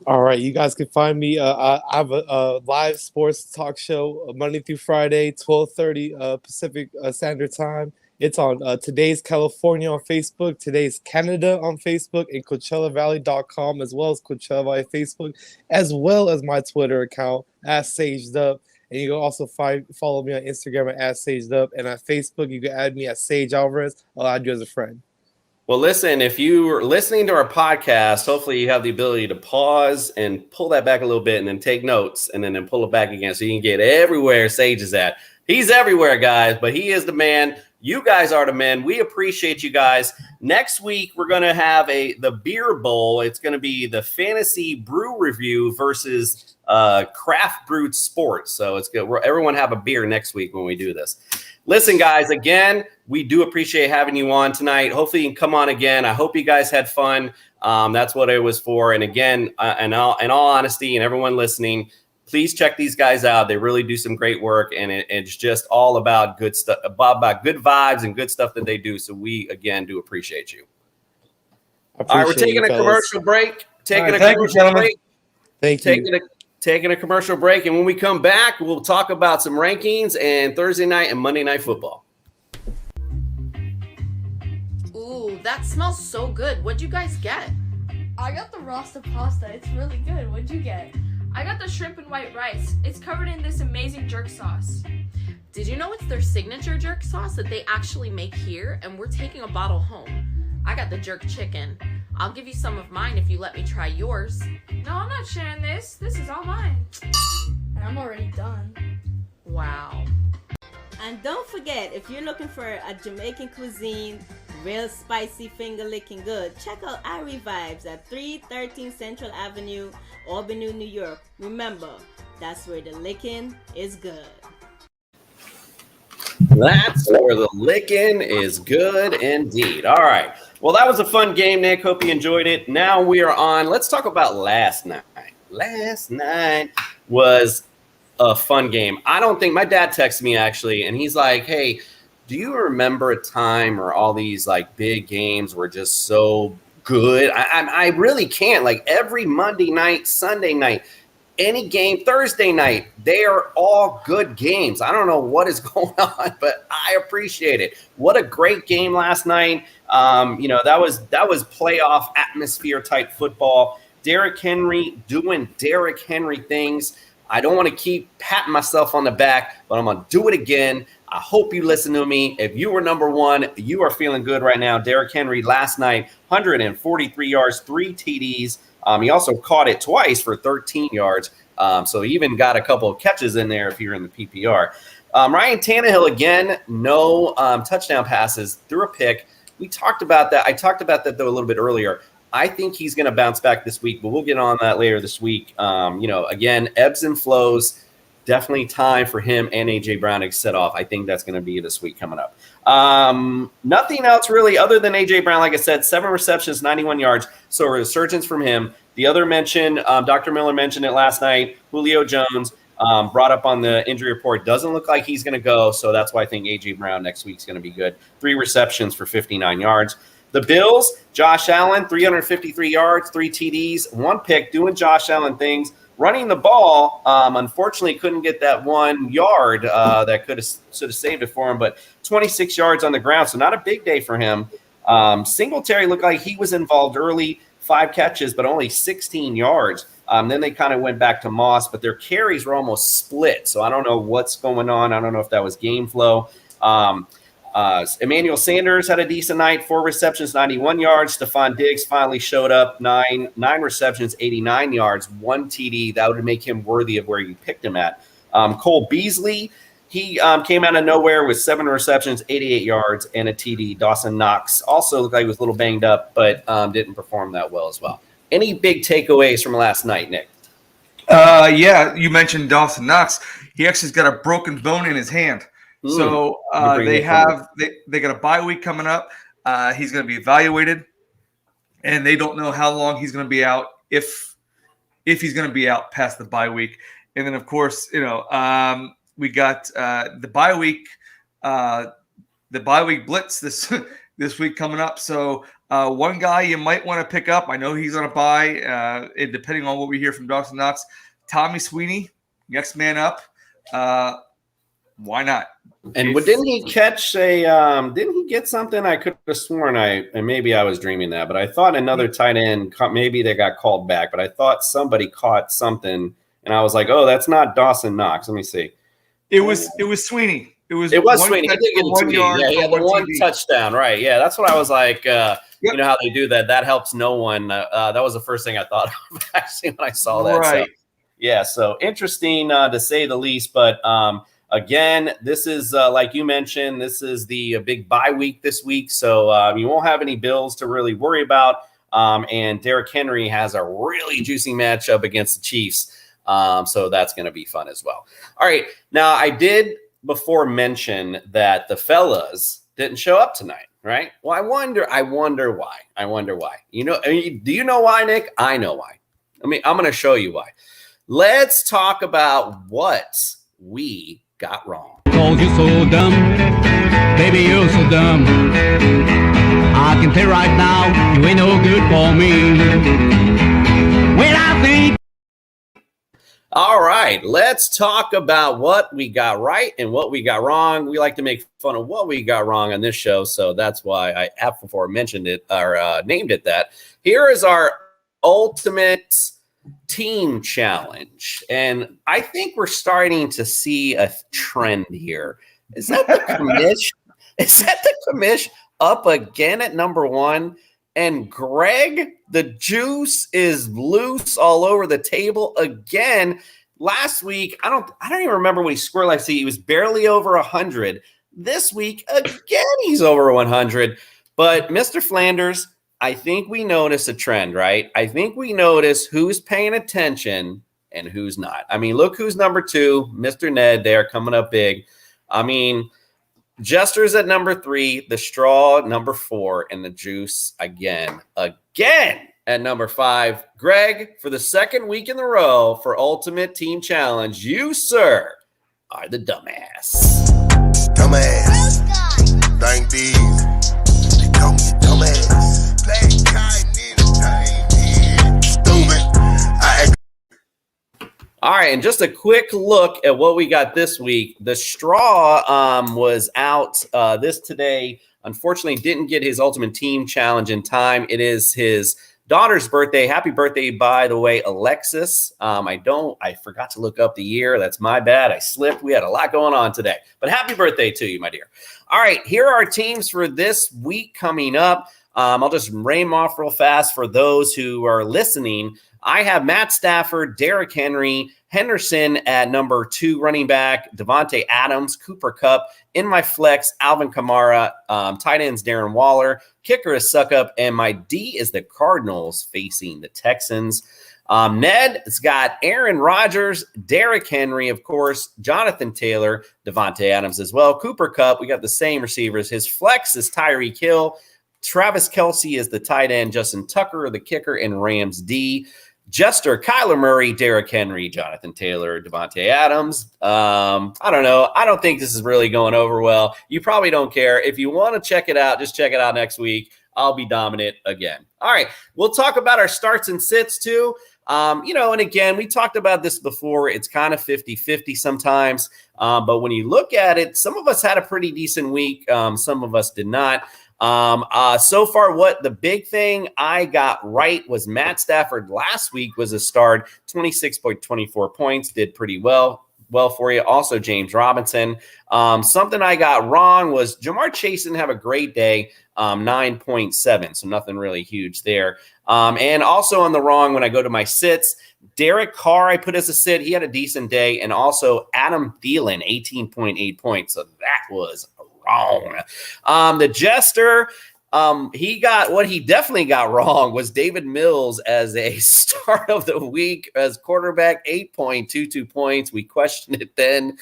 All right, you guys can find me. I have a live sports talk show Monday through Friday, 12:30 Pacific Standard Time. It's on Today's California on Facebook, Today's Canada on Facebook, and CoachellaValley.com, as well as Coachella Valley Facebook, as well as my Twitter account, @SageDub. And you can also follow me on Instagram at @SageDub. And at Facebook, you can add me at Sage Alvarez. I'll add you as a friend. Well, listen, if you're listening to our podcast, hopefully you have the ability to pause and pull that back a little bit and then take notes and then pull it back again so you can get everywhere Sage is at. He's everywhere, guys, but he is the man. You guys are the men. We appreciate you guys. Next week, we're going to have the beer bowl. It's going to be the fantasy brew review versus craft brewed sports. So it's good. Everyone have a beer next week when we do this. Listen, guys, again, we do appreciate having you on tonight. Hopefully you can come on again. I hope you guys had fun. That's what it was for. And again, in all honesty, and everyone listening, please check these guys out. They really do some great work, and it's just all about good stuff, about good vibes and good stuff that they do. So we, again, do appreciate you. All right, we're taking a commercial break. Taking a commercial break, and when we come back, we'll talk about some rankings and Thursday night and Monday Night Football. Ooh, that smells so good. What'd you guys get? I got the Rasta pasta. It's really good. What'd you get? I got the shrimp and white rice. It's covered in this amazing jerk sauce. Did you know it's their signature jerk sauce that they actually make here, and we're taking a bottle home? I got the jerk chicken. I'll give you some of mine if you let me try yours. No, I'm not sharing this. This is all mine. And I'm already done. Wow. And don't forget, if you're looking for a Jamaican cuisine, real spicy finger licking good, check out Irie Vibes at 313 Central Avenue, Albany, New York. Remember, that's where the licking is good. That's where the licking is good indeed. All right. Well, that was a fun game, Nick. Hope you enjoyed it. Now we are on. Let's talk about last night. Last night was a fun game. I don't think my dad texted me actually, and he's like, "Hey, do you remember a time where all these like big games were just so good?" I really can't. Like every Monday night, Sunday night, any game, Thursday night, they are all good games. I don't know what is going on, but I appreciate it. What a great game last night. That was playoff atmosphere type football. Derrick Henry doing Derrick Henry things. I don't want to keep patting myself on the back, but I'm going to do it again. I hope you listen to me. If you were number one, you are feeling good right now. Derrick Henry last night, 143 yards, 3 TDs. He also caught it twice for 13 yards. So he even got a couple of catches in there if you're in the PPR. Ryan Tannehill, again, no touchdown passes, threw a pick. We talked about that. I talked about that, though, a little bit earlier. I think he's going to bounce back this week, but we'll get on that later this week. Again, ebbs and flows. Definitely time for him and A.J. Brown to set off. I think that's going to be this week coming up. Nothing else really other than A.J. Brown. Like I said, 7 receptions, 91 yards. So a resurgence from him. The other mention, Dr. Miller mentioned it last night, Julio Jones brought up on the injury report. Doesn't look like he's going to go, so that's why I think A.J. Brown next week is going to be good. 3 receptions for 59 yards. The Bills, Josh Allen, 353 yards, 3 TDs, 1 pick, doing Josh Allen things. Running the ball, unfortunately, couldn't get that 1 yard that should have saved it for him, but 26 yards on the ground, so not a big day for him. Singletary looked like he was involved early, 5 catches, but only 16 yards. Then they kind of went back to Moss, but their carries were almost split, so I don't know what's going on. I don't know if that was game flow. Emmanuel Sanders had a decent night, 4 receptions, 91 yards. Stephon Diggs finally showed up, 9 receptions, 89 yards, 1 TD. That would make him worthy of where you picked him at. Cole Beasley, he came out of nowhere with 7 receptions, 88 yards, and a TD. Dawson Knox also looked like he was a little banged up, but didn't perform that well as well. Any big takeaways from last night, Nick? Yeah, you mentioned Dawson Knox. He actually's got a broken bone in his hand. So they got a bye week coming up. He's going to be evaluated, and they don't know how long he's going to be out, if he's going to be out past the bye week. And then, of course, we got the bye week blitz this week coming up. So one guy you might want to pick up. I know he's on a bye, and depending on what we hear from Dawson Knox, Tommy Sweeney, next man up. Why not? And didn't he catch didn't he get something? I could have sworn and maybe I was dreaming that, but I thought another tight end, maybe they got called back, but I thought somebody caught something and I was like, oh, that's not Dawson Knox. Let me see. It was Sweeney. It was Sweeney. He did get 1 yard. Yeah, he had the 1 touchdown. Right. Yeah. That's what I was like. You know how they do that. That helps no one. That was the first thing I thought of actually when I saw that. Right. So, yeah. So interesting to say the least, but again, this is like you mentioned, this is the big bye week this week. So you won't have any Bills to really worry about. And Derrick Henry has a really juicy matchup against the Chiefs. So that's going to be fun as well. All right. Now, I did before mention that the fellas didn't show up tonight, right? Well, I wonder why. Do you know why, Nick? I know why. I'm going to show you why. Let's talk about what we got wrong. Told you so dumb, baby, you're so dumb. I can tell right now, you ain't no good for me. When I think. All right, let's talk about what we got right and what we got wrong. We like to make fun of what we got wrong on this show, so that's why I before mentioned it or named it that. Here is our ultimate team challenge, and I think we're starting to see a trend here. Is that the commish? Is that the commish up again at number 1? And Greg, the juice is loose all over the table again. Last week, I don't even remember what he scored last week. He was barely over 100. This week, again, he's over 100. But Mr. Flanders, I think we notice a trend, right? I think we notice who's paying attention and who's not. I mean, look who's number 2, Mr. Ned there coming up big. I mean, Jester's at number 3, the straw number 4, and the juice again at number 5. Greg, for the second week in a row for Ultimate Team Challenge, you, sir, are the dumbass. Dumbass. Dang these. They call me a dumbass. Black guy, nigga. Stupid. All right, and just a quick look at what we got this week. The straw was out today. Unfortunately, didn't get his Ultimate Team Challenge in time. It is his daughter's birthday. Happy birthday, by the way, Alexis. I forgot to look up the year. That's my bad. I slipped. We had a lot going on today, but happy birthday to you, my dear. All right, here are our teams for this week coming up. I'll just rain them off real fast for those who are listening. I have Matt Stafford, Derrick Henry, Henderson at number 2 running back, Devontae Adams, Cooper Kupp. In my flex, Alvin Kamara, tight ends, Darren Waller, kicker is Suckup, and my D is the Cardinals facing the Texans. Ned's got Aaron Rodgers, Derrick Henry, of course, Jonathan Taylor, Devontae Adams as well, Cooper Kupp. We got the same receivers. His flex is Tyreek Hill. Travis Kelce is the tight end, Justin Tucker, the kicker, and Rams D. Jester, Kyler Murray, Derrick Henry, Jonathan Taylor, Devontae Adams. I don't know. I don't think this is really going over well. You probably don't care. If you want to check it out, just check it out next week. I'll be dominant again. All right. We'll talk about our starts and sits too. And again, we talked about this before. It's kind of 50-50 sometimes. But when you look at it, some of us had a pretty decent week. Some of us did not. So far, what the big thing I got right was Matt Stafford last week was a start, 26.24 points, did pretty well for you. Also, James Robinson. Something I got wrong was Jamar Chase didn't have a great day, 9.7, so nothing really huge there. And also on the wrong, when I go to my sits, Derek Carr, I put as a sit. He had a decent day. And also Adam Thielen, 18.8 points. So that was wrong. The Jester, he got what he definitely got wrong was David Mills as a start of the week as quarterback, 8.22 points. We questioned it then.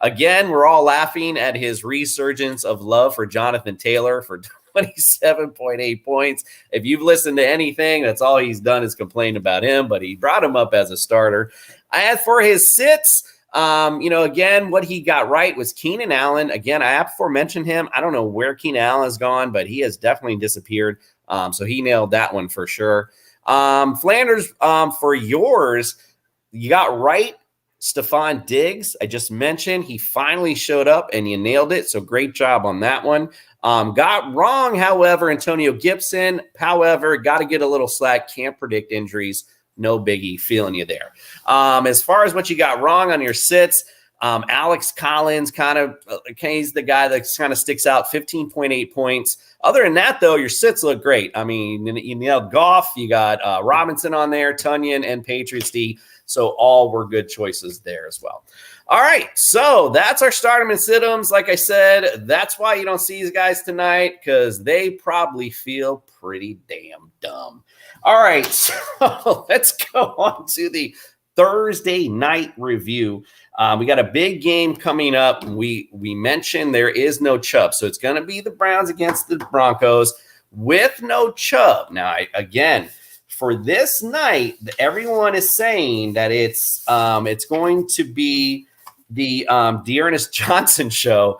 Again, we're all laughing at his resurgence of love for Jonathan Taylor for 27.8 points. If you've listened to anything, that's all he's done is complain about him, but he brought him up as a starter. As for his sits, again, what he got right was Keenan Allen. Again, I aforementioned him. I don't know where Keenan Allen has gone, but he has definitely disappeared. So he nailed that one for sure. Flanders, for yours, you got right Stephon Diggs. I just mentioned he finally showed up and you nailed it. So great job on that one. Got wrong, however, Antonio Gibson. However, got to get a little slack. Can't predict injuries. No biggie, feeling you there. As far as what you got wrong on your sits, Alex Collins he's the guy that kind of sticks out, 15.8 points. Other than that, though, your sits look great. I mean, you nailed Goff, you got Robinson on there, Tunyon, and Patriots D. So all were good choices there as well. All right, so that's our stardom and sit-ems. Like I said, that's why you don't see these guys tonight, because they probably feel pretty damn dumb. All right, so let's go on to the Thursday night review. We got a big game coming up. We mentioned there is no Chubb, so it's going to be the Browns against the Broncos with no Chubb. Now, again, for this night, everyone is saying that it's going to be the Dearness Johnson show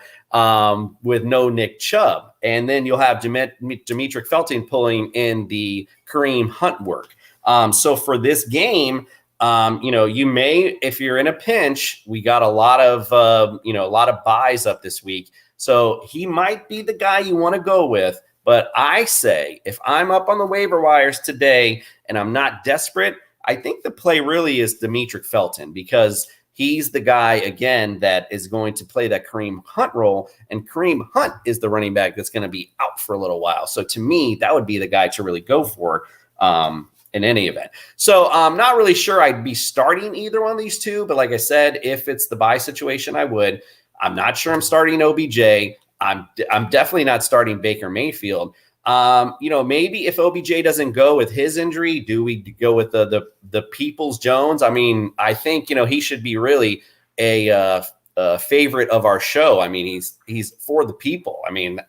with no Nick Chubb. And then you'll have Demetric Felton pulling in the Kareem Hunt work. So for this game, you may, if you're in a pinch, we got a lot of buys up this week. So he might be the guy you want to go with. But I say, if I'm up on the waiver wires today and I'm not desperate, I think the play really is Demetric Felton, because he's the guy, again, that is going to play that Kareem Hunt role. And Kareem Hunt is the running back that's going to be out for a little while. So to me, that would be the guy to really go for in any event. So I'm not really sure I'd be starting either one of these two. But like I said, if it's the buy situation, I would. I'm not sure I'm starting OBJ. I'm definitely not starting Baker Mayfield. Maybe if OBJ doesn't go with his injury, do we go with the Peoples Jones? I mean, I think, he should be really a favorite of our show. I mean, he's for the people. I mean,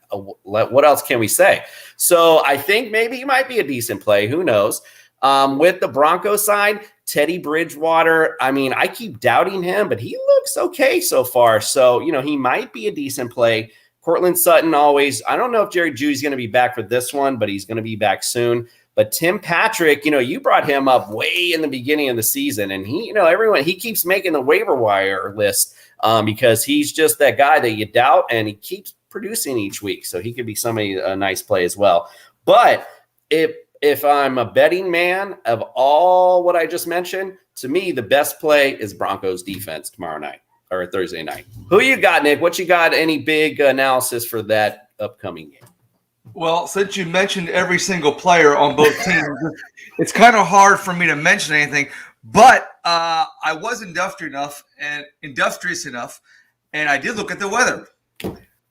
what else can we say? So I think maybe he might be a decent play. Who knows? With the Broncos side, Teddy Bridgewater, I mean, I keep doubting him, but he looks okay so far. So, he might be a decent play. Cortland Sutton always, I don't know if Jerry Jeudy's going to be back for this one, but he's going to be back soon. But Tim Patrick, you brought him up way in the beginning of the season, and he keeps making the waiver wire list because he's just that guy that you doubt, and he keeps producing each week. So he could be a nice play as well. But if if I'm a betting man of all what I just mentioned, to me, the best play is Broncos defense tomorrow night or Thursday night. Who you got, Nick? What you got? Any big analysis for that upcoming game? Well, since you mentioned every single player on both teams, it's kind of hard for me to mention anything. But I was industrious enough, and I did look at the weather.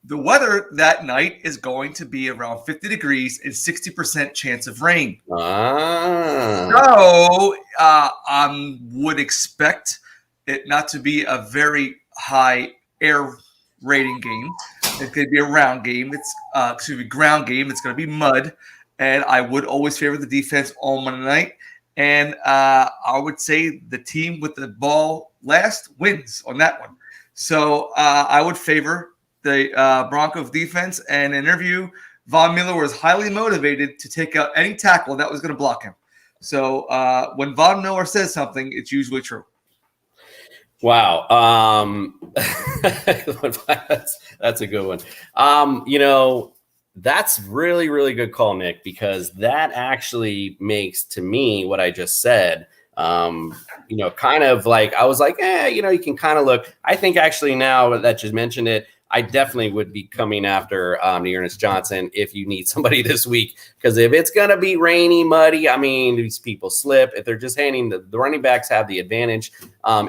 The weather that night is going to be around 50 degrees and 60% chance of rain. So I would expect it not to be a very high air rating game. It's going to be a ground game. It's ground game. It's going to be mud, and I would always favor the defense on Monday night. And I would say the team with the ball last wins on that one. So I would favor the Broncos defense. And in an interview, Von Miller was highly motivated to take out any tackle that was going to block him. So when Von Miller says something, it's usually true. Wow. That's a good one. That's really, really good call, Nick, because that actually makes to me what I just said, kind of like, I was like, you can kind of look. I think actually now that you mentioned it, I definitely would be coming after Ernest Johnson if you need somebody this week, because if it's going to be rainy, muddy, I mean, these people slip. If they're just handing the running backs have the advantage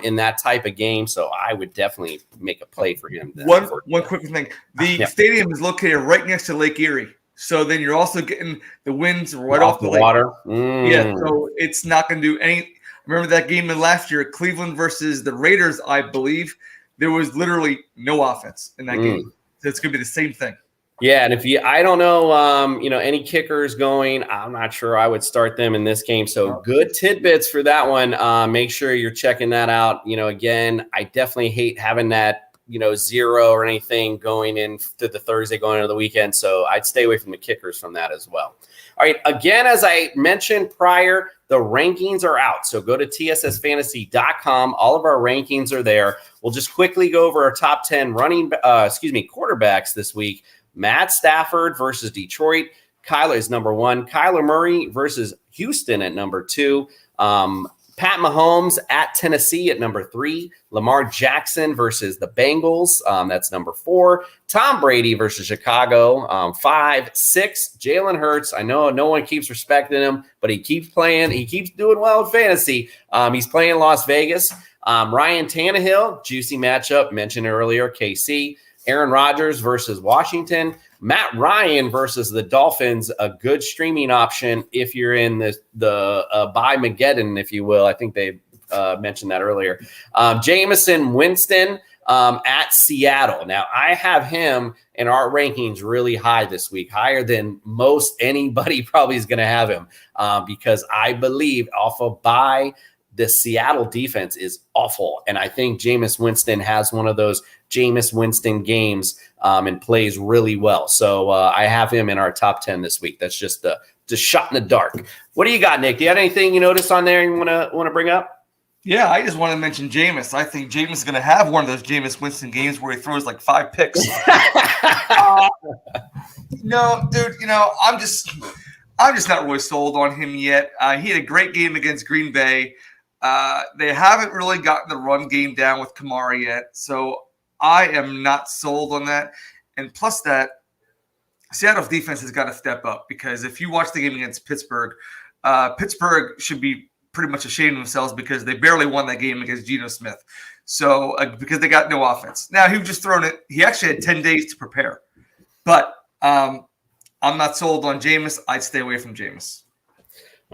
in that type of game. So I would definitely make a play for him. One quick thing. The stadium is located right next to Lake Erie. So then you're also getting the winds right off the water. Yeah, so it's not going to do any. Remember that game in last year, Cleveland versus the Raiders, I believe. There was literally no offense in that game. So it's going to be the same thing. Yeah, and I don't know, any kickers going. I'm not sure I would start them in this game. So good tidbits for that one. Make sure you're checking that out. Again, I definitely hate having that, 0 or anything going into the Thursday, going into the weekend. So I'd stay away from the kickers from that as well. All right. Again, as I mentioned prior, the rankings are out. So go to tssfantasy.com. All of our rankings are there. We'll just quickly go over our top 10 quarterbacks this week. Matt Stafford versus Detroit. Kyler is number 1. Kyler Murray versus Houston at number 2. Pat Mahomes at Tennessee at number 3. Lamar Jackson versus the Bengals. That's number 4. Tom Brady versus Chicago. 5. 6. Jalen Hurts. I know no one keeps respecting him, but he keeps playing. He keeps doing well in fantasy. He's playing Las Vegas. Ryan Tannehill, juicy matchup, mentioned earlier, KC. Aaron Rodgers versus Washington. Matt Ryan versus the Dolphins, a good streaming option if you're in the buy-mageddon, if you will. I think they mentioned that earlier. Jameson Winston at Seattle. Now, I have him in our rankings really high this week, higher than most anybody probably is going to have him because I believe off of bye, the Seattle defense is awful. And I think Jameis Winston has one of those Jameis Winston games and plays really well. So I have him in our top 10 this week. That's just shot in the dark. What do you got, Nick? Do you have anything you notice on there you want to bring up? Yeah, I just want to mention Jameis. I think Jameis is going to have one of those Jameis Winston games where he throws like 5 picks. No, dude, I'm just not really sold on him yet. He had a great game against Green Bay. They haven't really gotten the run game down with Kamara yet, so I am not sold on that. And plus that, Seattle's defense has got to step up because if you watch the game against Pittsburgh, Pittsburgh should be pretty much ashamed of themselves because they barely won that game against Geno Smith. So because they got no offense. Now, he was just throwing it. He actually had 10 days to prepare. But I'm not sold on Jameis. I'd stay away from Jameis.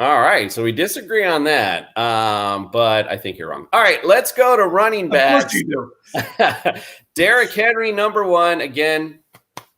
All right, so we disagree on that, but I think you're wrong. All right, let's go to running backs. Of course you do. Derrick Henry, number 1. Again,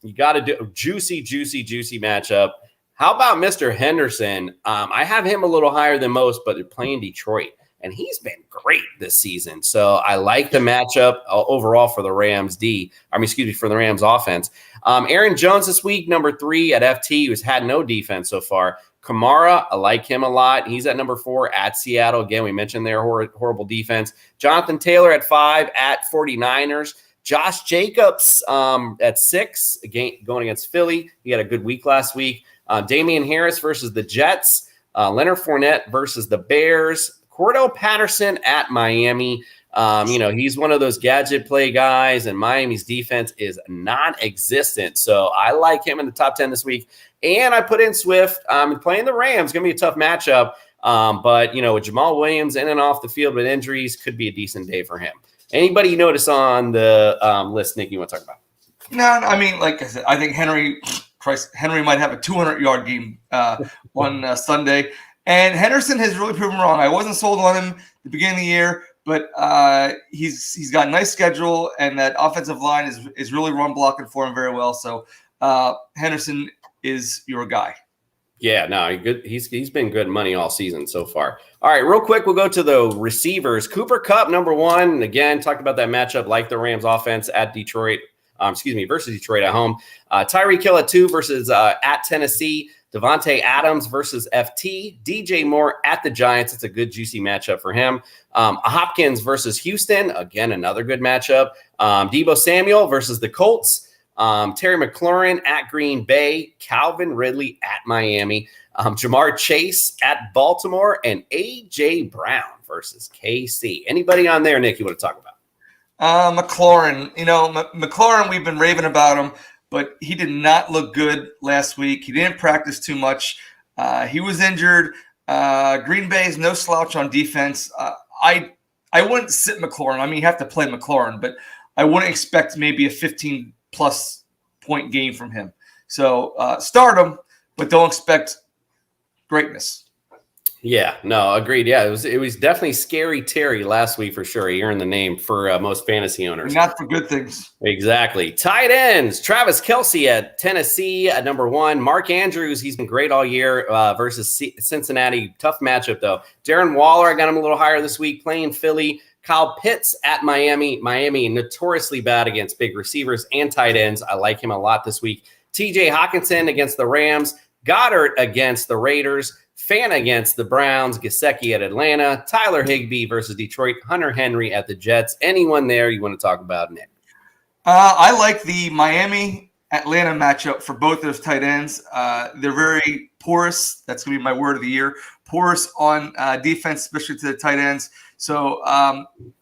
you got to do a juicy matchup. How about Mr. Henderson? I have him a little higher than most, but they're playing Detroit, and he's been great this season. So I like the matchup overall for the Rams for the Rams offense. Aaron Jones this week, number 3 at FT, who's had no defense so far. Kamara, I like him a lot. He's at number 4 at Seattle. Again, we mentioned their horrible defense. Jonathan Taylor at 5 at 49ers. Josh Jacobs at 6, again, going against Philly. He had a good week last week. Damian Harris versus the Jets. Leonard Fournette versus the Bears. Cordell Patterson at Miami. He's one of those gadget play guys, and Miami's defense is non-existent. So I like him in the top 10 this week. And I put in Swift. Playing the Rams, going to be a tough matchup. But with Jamal Williams in and off the field with injuries, could be a decent day for him. Anybody you notice on the list, Nick, you want to talk about? No, I mean, like I said, I think Henry might have a 200-yard game on Sunday. And Henderson has really proven wrong. I wasn't sold on him at the beginning of the year, but he's got a nice schedule, and that offensive line is really run blocking for him very well. So Henderson is your guy. Yeah, no, he's been good money all season so far. All right, real quick, we'll go to the receivers. Cooper Kupp, number one. Again, talked about that matchup like the Rams offense at Detroit. Versus Detroit at home. Tyreek Hill at 2 versus at Tennessee. Devontae Adams versus FT. DJ Moore at the Giants. It's a good, juicy matchup for him. Hopkins versus Houston. Again, another good matchup. Deebo Samuel versus the Colts. Terry McLaurin at Green Bay. Calvin Ridley at Miami. Jamar Chase at Baltimore. And A.J. Brown versus KC. Anybody on there, Nick, you want to talk about? McLaurin. McLaurin, we've been raving about him, but he did not look good last week. He didn't practice too much. He was injured. Green Bay is no slouch on defense. I wouldn't sit McLaurin. I mean, you have to play McLaurin, but I wouldn't expect maybe a 15-plus point game from him. So start him, but don't expect greatness. Yeah, no, agreed. Yeah, it was definitely Scary Terry last week for sure. He earned the name for most fantasy owners. Not for good things. Exactly. Tight ends, Travis Kelce at Tennessee at number 1. Mark Andrews, he's been great all year versus Cincinnati. Tough matchup, though. Darren Waller, I got him a little higher this week, playing Philly. Kyle Pitts at Miami. Miami notoriously bad against big receivers and tight ends. I like him a lot this week. TJ Hawkinson against the Rams. Goddard against the Raiders. Fana against the Browns, Gesicki at Atlanta, Tyler Higbee versus Detroit, Hunter Henry at the Jets. Anyone there you want to talk about, Nick? I like the Miami-Atlanta matchup for both those tight ends. They're very porous. That's going to be my word of the year. Porous on defense, especially to the tight ends. So,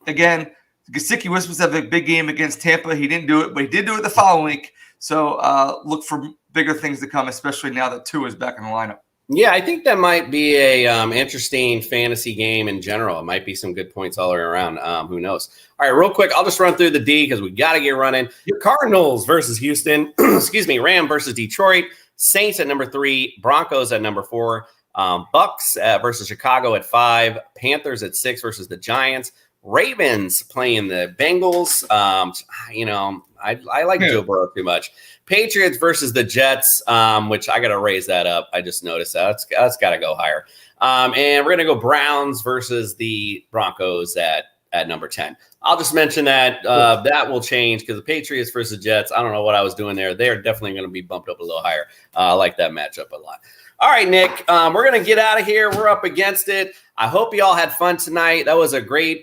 again, Gesicki was supposed to have a big game against Tampa. He didn't do it, but he did do it the following week. So look for bigger things to come, especially now that Tua is back in the lineup. Yeah, I think that might be a interesting fantasy game in general. It might be some good points all the way around. Who knows? All right, real quick, I'll just run through the D because we got to get running. Cardinals versus Houston. Ram versus Detroit. Saints at number 3. Broncos at number 4. Bucks versus Chicago at 5. Panthers at 6 versus the Giants. Ravens playing the Bengals. I like Joe Burrow too much. Patriots versus the Jets, which I got to raise that up. I just noticed that. That's got to go higher. And we're going to go Browns versus the Broncos at number 10. I'll just mention that that will change because the Patriots versus Jets, I don't know what I was doing there. They're definitely going to be bumped up a little higher. I like that matchup a lot. All right, Nick, we're going to get out of here. We're up against it. I hope you all had fun tonight. That was a great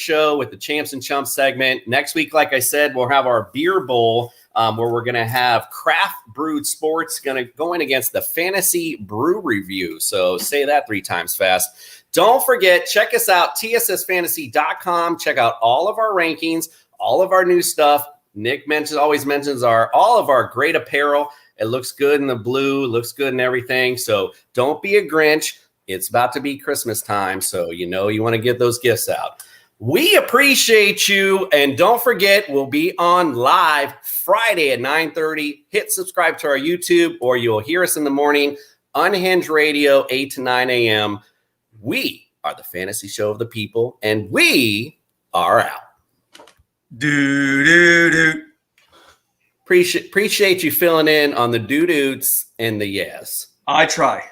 show with the Champs and Chumps segment. Next week, like I said, we'll have our beer bowl where we're going to have craft brewed sports going against the fantasy brew review. So say that 3 times fast. Don't forget, check us out, tssfantasy.com. Check out all of our rankings, all of our new stuff. Nick always mentions all of our great apparel. It looks good in the blue, looks good in everything. So don't be a Grinch. It's about to be Christmas time, so you want to get those gifts out. We appreciate you, and don't forget, we'll be on live Friday at 9:30. Hit subscribe to our YouTube, or you'll hear us in the morning. Unhinged Radio, 8 to 9 a.m. We are the fantasy show of the people, and we are out. Do. Appreciate you filling in on the doo-doots and the yes. I try.